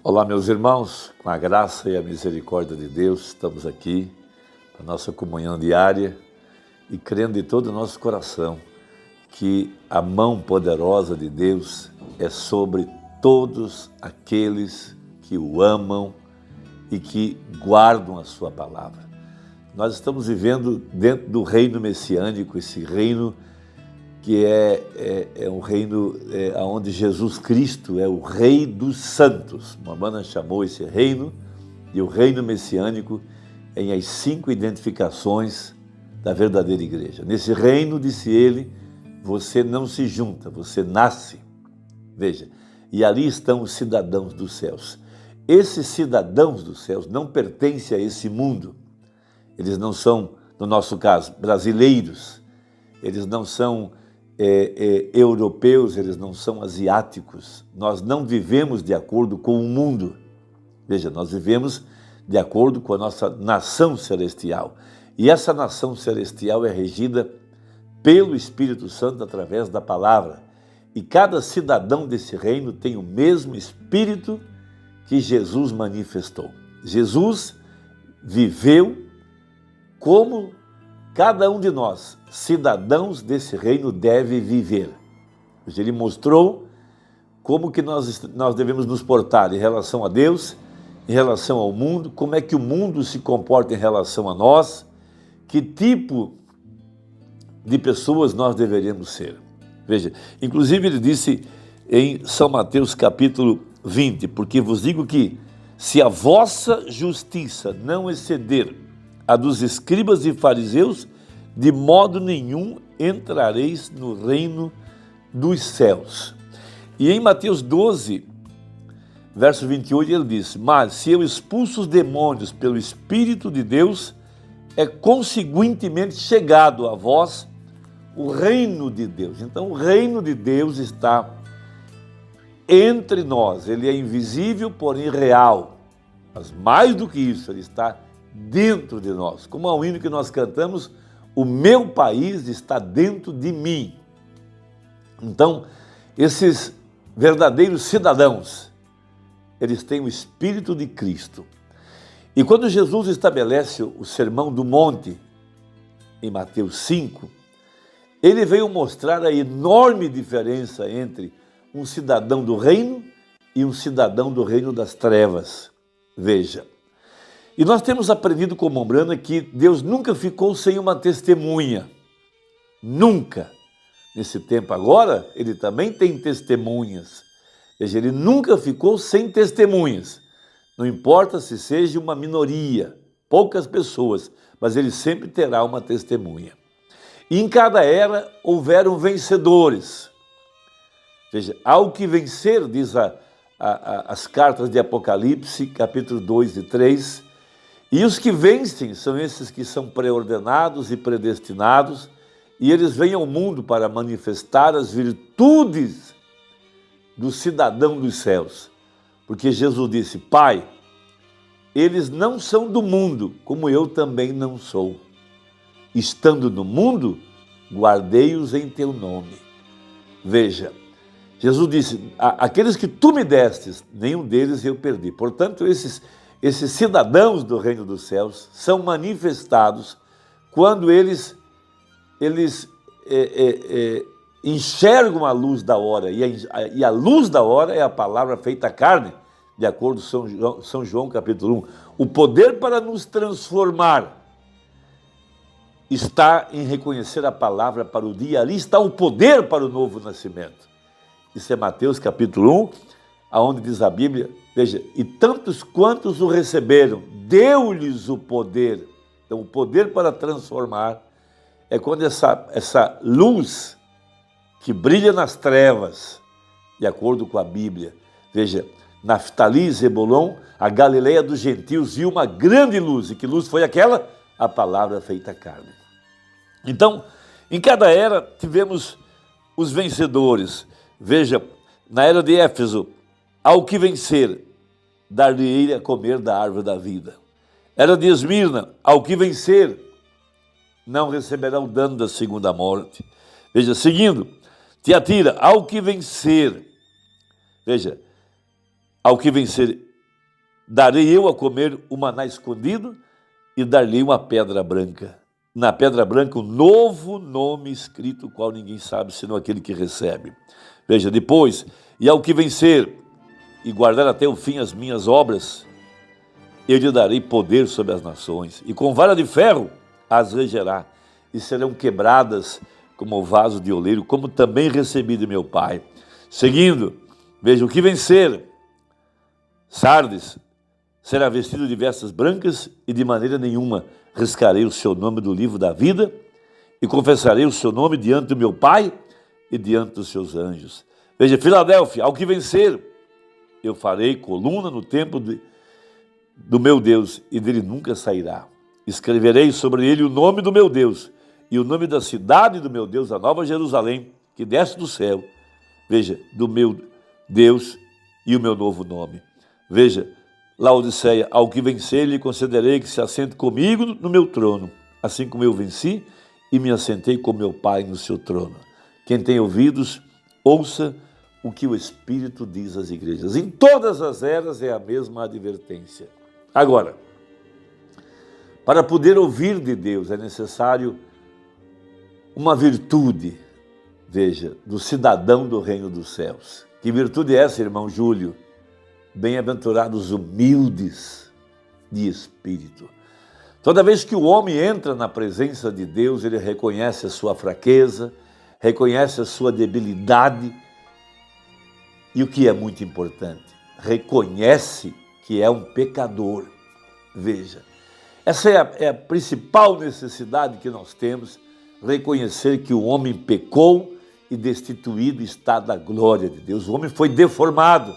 Olá, meus irmãos, com a graça e a misericórdia de Deus, estamos aqui na nossa comunhão diária e crendo de todo o nosso coração que a mão poderosa de Deus é sobre todos aqueles que o amam e que guardam a sua palavra. Nós estamos vivendo dentro do reino messiânico, esse reino que é um reino onde Jesus Cristo é o Rei dos Santos. Mamana chamou esse reino de o reino messiânico em as 5 identificações da verdadeira igreja. Nesse reino, disse ele, você não se junta, você nasce. Veja, e ali estão os cidadãos dos céus. Esses cidadãos dos céus não pertencem a esse mundo. Eles não são, no nosso caso, brasileiros. Eles não são europeus, eles não são asiáticos. Nós não vivemos de acordo com o mundo. Veja, nós vivemos de acordo com a nossa nação celestial. E essa nação celestial é regida pelo Espírito Santo através da palavra. E cada cidadão desse reino tem o mesmo Espírito que Jesus manifestou. Jesus viveu como cada um de nós, cidadãos desse reino, deve viver. Ele mostrou como que nós devemos nos portar em relação a Deus, em relação ao mundo, como é que o mundo se comporta em relação a nós, que tipo de pessoas nós deveríamos ser. Veja, inclusive ele disse em São Mateus capítulo 20, porque vos digo que se a vossa justiça não exceder a dos escribas e fariseus, de modo nenhum entrareis no reino dos céus. E em Mateus 12, verso 28, ele diz, mas se eu expulso os demônios pelo Espírito de Deus, é conseguintemente chegado a vós o reino de Deus. Então o reino de Deus está entre nós, ele é invisível, porém real. Mas mais do que isso, ele está dentro de nós. Como há um hino que nós cantamos, o meu país está dentro de mim. Então, esses verdadeiros cidadãos, eles têm o Espírito de Cristo. E quando Jesus estabelece o Sermão do Monte, em Mateus 5, ele veio mostrar a enorme diferença entre um cidadão do reino e um cidadão do reino das trevas. Veja, e nós temos aprendido com Mombrana que Deus nunca ficou sem uma testemunha. Nunca. Nesse tempo agora, ele também tem testemunhas. Veja, ele nunca ficou sem testemunhas. Não importa se seja uma minoria, poucas pessoas, mas ele sempre terá uma testemunha. E em cada era houveram vencedores. Veja, ao que vencer, diz as cartas de Apocalipse, capítulo 2 e 3, e os que vencem são esses que são preordenados e predestinados, e eles vêm ao mundo para manifestar as virtudes do cidadão dos céus. Porque Jesus disse, Pai, eles não são do mundo, como eu também não sou. Estando no mundo, guardei-os em teu nome. Veja, Jesus disse, aqueles que tu me destes, nenhum deles eu perdi. Portanto, esses cidadãos do reino dos céus são manifestados quando eles enxergam a luz da hora, e a luz da hora é a palavra feita carne, de acordo com São João capítulo 1. O poder para nos transformar está em reconhecer a palavra para o dia, ali está o poder para o novo nascimento. Isso é Mateus capítulo 1, aonde diz a Bíblia, veja, e tantos quantos o receberam, deu-lhes o poder. Então, o poder para transformar é quando essa luz que brilha nas trevas, de acordo com a Bíblia. Veja, Naftali, Zebulon, a Galileia dos gentios viu uma grande luz. E que luz foi aquela? A palavra feita carne. Então, em cada era tivemos os vencedores. Veja, na era de Éfeso, ao que vencer, dar-lhe-ei a comer da árvore da vida. Era de Esmirna, ao que vencer, não receberá o dano da segunda morte. Veja, seguindo, Tiatira, ao que vencer, veja, ao que vencer darei eu a comer o maná escondido e dar-lhe uma pedra branca. Na pedra branca, um novo nome escrito, o qual ninguém sabe, senão aquele que recebe. Veja, depois, e ao que vencer e guardar até o fim as minhas obras, eu lhe darei poder sobre as nações, e com vara de ferro as regerá, e serão quebradas como vaso de oleiro, como também recebi de meu Pai. Seguindo, veja, o que vencer, Sardes, será vestido de vestes brancas, e de maneira nenhuma riscarei o seu nome do livro da vida, e confessarei o seu nome diante do meu Pai e diante dos seus anjos. Veja, Filadélfia, ao que vencer, eu farei coluna no templo do meu Deus, e dele nunca sairá. Escreverei sobre ele o nome do meu Deus, e o nome da cidade do meu Deus, a Nova Jerusalém, que desce do céu. Veja, do meu Deus e o meu novo nome. Veja, Laodiceia, ao que vencer, lhe concederei que se assente comigo no meu trono, assim como eu venci e me assentei com meu Pai no seu trono. Quem tem ouvidos, ouça o que o Espírito diz às igrejas. Em todas as eras é a mesma advertência. Agora, para poder ouvir de Deus é necessário uma virtude, veja, do cidadão do reino dos céus. Que virtude é essa, irmão Júlio? Bem-aventurados humildes de espírito. Toda vez que o homem entra na presença de Deus, ele reconhece a sua fraqueza, reconhece a sua debilidade e o que é muito importante, reconhece que é um pecador. Veja, essa é a principal necessidade que nós temos, reconhecer que o homem pecou e destituído está da glória de Deus. O homem foi deformado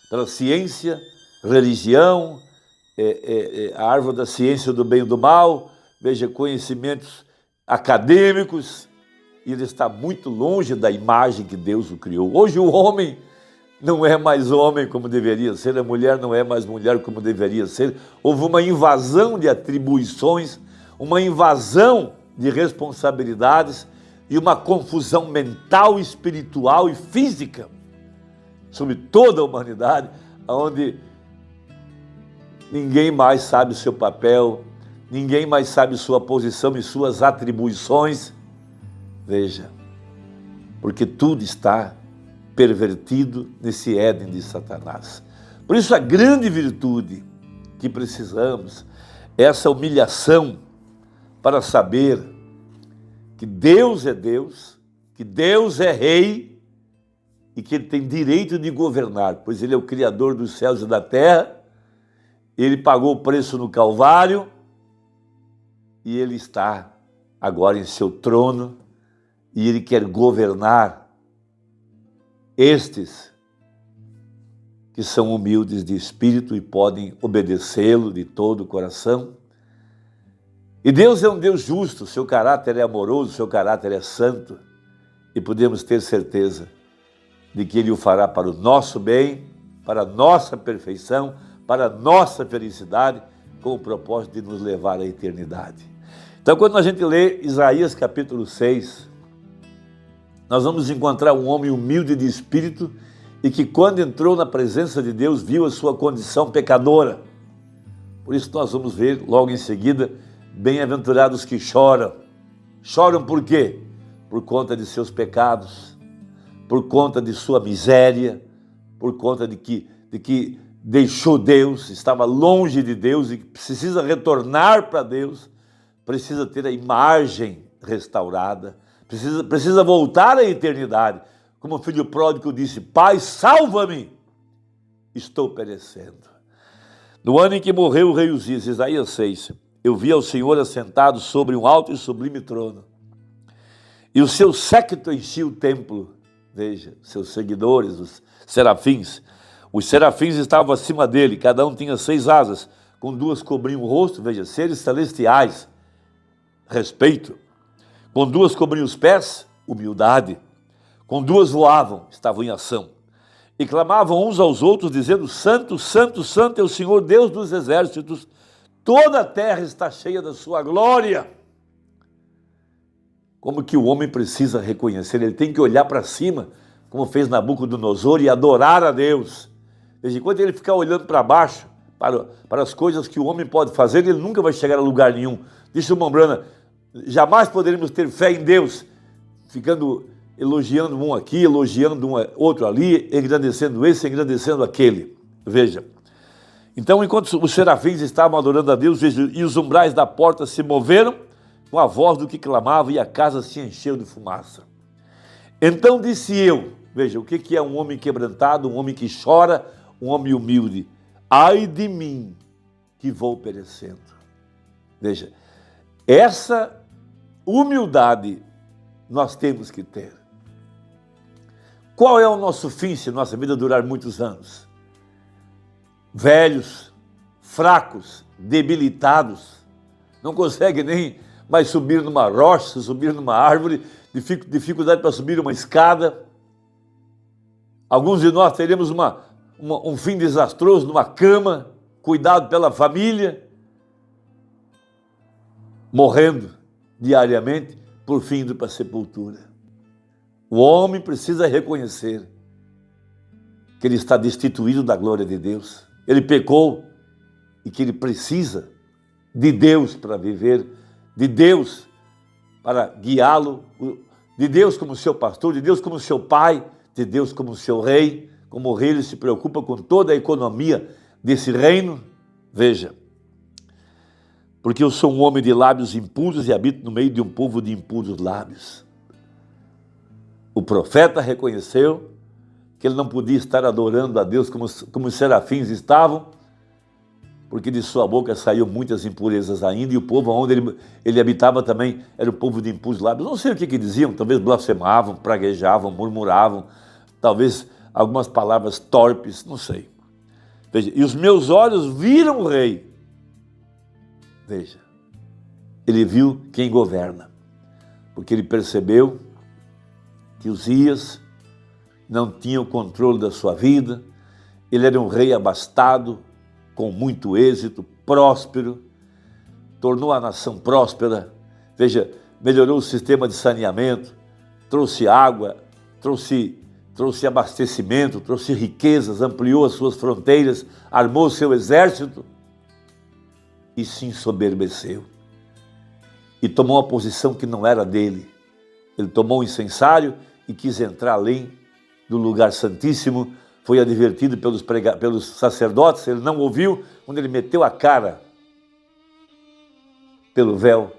pela ciência, religião, a árvore da ciência do bem e do mal, veja, conhecimentos acadêmicos, e ele está muito longe da imagem que Deus o criou. Hoje o homem não é mais homem como deveria ser, a mulher não é mais mulher como deveria ser. Houve uma invasão de atribuições, uma invasão de responsabilidades e uma confusão mental, espiritual e física sobre toda a humanidade, onde ninguém mais sabe o seu papel, ninguém mais sabe sua posição e suas atribuições. Veja, porque tudo está pervertido nesse Éden de Satanás. Por isso a grande virtude que precisamos é essa humilhação para saber que Deus é Deus, que Deus é Rei, e que Ele tem direito de governar, pois Ele é o Criador dos céus e da terra, Ele pagou o preço no Calvário, e Ele está agora em seu trono, e Ele quer governar estes que são humildes de espírito e podem obedecê-lo de todo o coração. E Deus é um Deus justo, seu caráter é amoroso, seu caráter é santo, e podemos ter certeza de que Ele o fará para o nosso bem, para a nossa perfeição, para a nossa felicidade, com o propósito de nos levar à eternidade. Então, quando a gente lê Isaías capítulo 6, nós vamos encontrar um homem humilde de espírito e que, quando entrou na presença de Deus, viu a sua condição pecadora. Por isso nós vamos ver logo em seguida, bem-aventurados que choram. Choram por quê? Por conta de seus pecados, por conta de sua miséria, por conta de que deixou Deus, estava longe de Deus e precisa retornar para Deus, precisa ter a imagem restaurada, precisa voltar à eternidade. Como o filho pródigo disse: Pai, salva-me, estou perecendo. No ano em que morreu o rei Uzias, Isaías 6, eu vi ao Senhor assentado sobre um alto e sublime trono, e o seu séquito enchia o templo. Veja, seus seguidores, os serafins. Os serafins estavam acima dele, cada um tinha 6 asas, com 2 cobriam o rosto, veja, seres celestiais, respeito. Com 2 cobriam os pés, humildade. Com 2 voavam, estavam em ação. E clamavam uns aos outros, dizendo: Santo, Santo, Santo é o Senhor Deus dos exércitos, toda a terra está cheia da sua glória. Como que o homem precisa reconhecer? Ele tem que olhar para cima, como fez Nabucodonosor, e adorar a Deus. Veja, enquanto ele ficar olhando para baixo, para as coisas que o homem pode fazer, ele nunca vai chegar a lugar nenhum. Disse o Mombrana, jamais poderíamos ter fé em Deus, ficando elogiando um aqui, elogiando outro ali, engrandecendo esse, engrandecendo aquele. Veja. Então, enquanto os serafins estavam adorando a Deus, veja, e os umbrais da porta se moveram com a voz do que clamava, e a casa se encheu de fumaça. Então disse eu, veja, o que é um homem quebrantado, um homem que chora, um homem humilde? Ai de mim, que vou perecendo. Veja, essa humildade nós temos que ter. Qual é o nosso fim se nossa vida durar muitos anos? Velhos, fracos, debilitados, não conseguem nem mais subir numa rocha, subir numa árvore, dificuldade para subir uma escada. Alguns de nós teremos um fim desastroso numa cama, cuidado pela família, morrendo diariamente, por fim indo para a sepultura. O homem precisa reconhecer que ele está destituído da glória de Deus. Ele pecou e que ele precisa de Deus para viver, de Deus para guiá-lo, de Deus como seu pastor, de Deus como seu pai, de Deus como seu rei. Como rei, ele se preocupa com toda a economia desse reino. Veja, porque eu sou um homem de lábios impuros e habito no meio de um povo de impuros lábios. O profeta reconheceu que ele não podia estar adorando a Deus como os serafins estavam, porque de sua boca saíam muitas impurezas ainda, e o povo onde ele habitava também era o povo de impuros lábios. Não sei o que diziam, talvez blasfemavam, praguejavam, murmuravam, talvez algumas palavras torpes, não sei. Veja, e os meus olhos viram o rei. Veja, ele viu quem governa, porque ele percebeu que Uzias não tinha o controle da sua vida, ele era um rei abastado, com muito êxito, próspero, tornou a nação próspera, veja, melhorou o sistema de saneamento, trouxe água, trouxe abastecimento, trouxe riquezas, ampliou as suas fronteiras, armou o seu exército e se ensoberbeceu. E tomou uma posição que não era dele. Ele tomou um incensário e quis entrar além do lugar santíssimo, foi advertido pelos sacerdotes, ele não ouviu, quando ele meteu a cara pelo véu,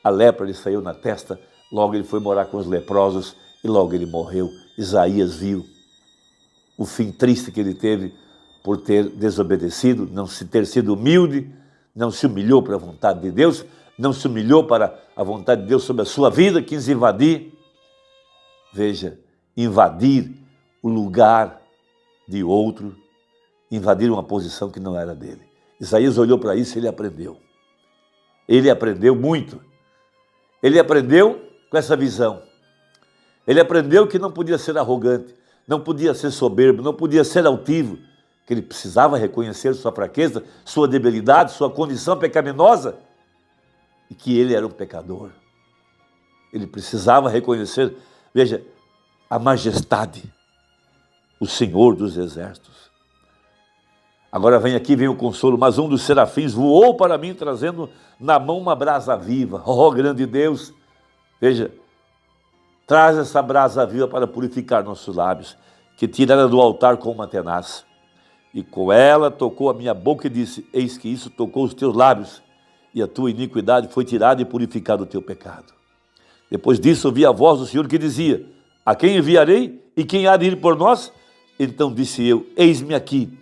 a lepra lhe saiu na testa, logo ele foi morar com os leprosos e logo ele morreu. Isaías viu o fim triste que ele teve por ter desobedecido, não se ter sido humilde, não se humilhou para a vontade de Deus, não se humilhou para a vontade de Deus sobre a sua vida, quis invadir. Veja, invadir o lugar de outro, invadir uma posição que não era dele. Isaías olhou para isso e ele aprendeu. Ele aprendeu muito. Ele aprendeu com essa visão. Ele aprendeu que não podia ser arrogante, não podia ser soberbo, não podia ser altivo, que ele precisava reconhecer sua fraqueza, sua debilidade, sua condição pecaminosa e que ele era um pecador. Ele precisava reconhecer, veja, a majestade, o Senhor dos exércitos. Agora vem o consolo, mas um dos serafins voou para mim, trazendo na mão uma brasa viva. Oh, grande Deus, veja, traz essa brasa viva para purificar nossos lábios, que tirara do altar com uma tenaz. E com ela tocou a minha boca e disse, eis que isso tocou os teus lábios, e a tua iniquidade foi tirada e purificado o teu pecado. Depois disso ouvi a voz do Senhor que dizia, a quem enviarei e quem há de ir por nós? Então disse eu, eis-me aqui,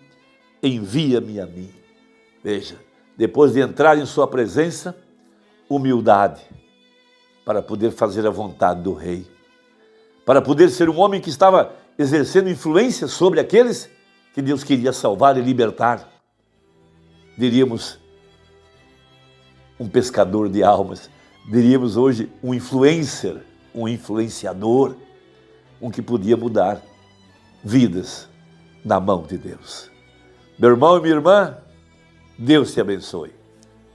envia-me a mim. Veja, depois de entrar em sua presença, humildade, para poder fazer a vontade do rei, para poder ser um homem que estava exercendo influência sobre aqueles que Deus queria salvar e libertar. Diríamos, um pescador de almas, diríamos hoje um influencer, um influenciador, um que podia mudar vidas na mão de Deus. Meu irmão e minha irmã, Deus te abençoe.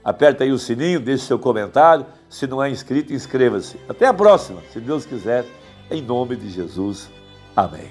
Aperta aí o sininho, deixe seu comentário. Se não é inscrito, inscreva-se. Até a próxima, se Deus quiser, em nome de Jesus. Amém.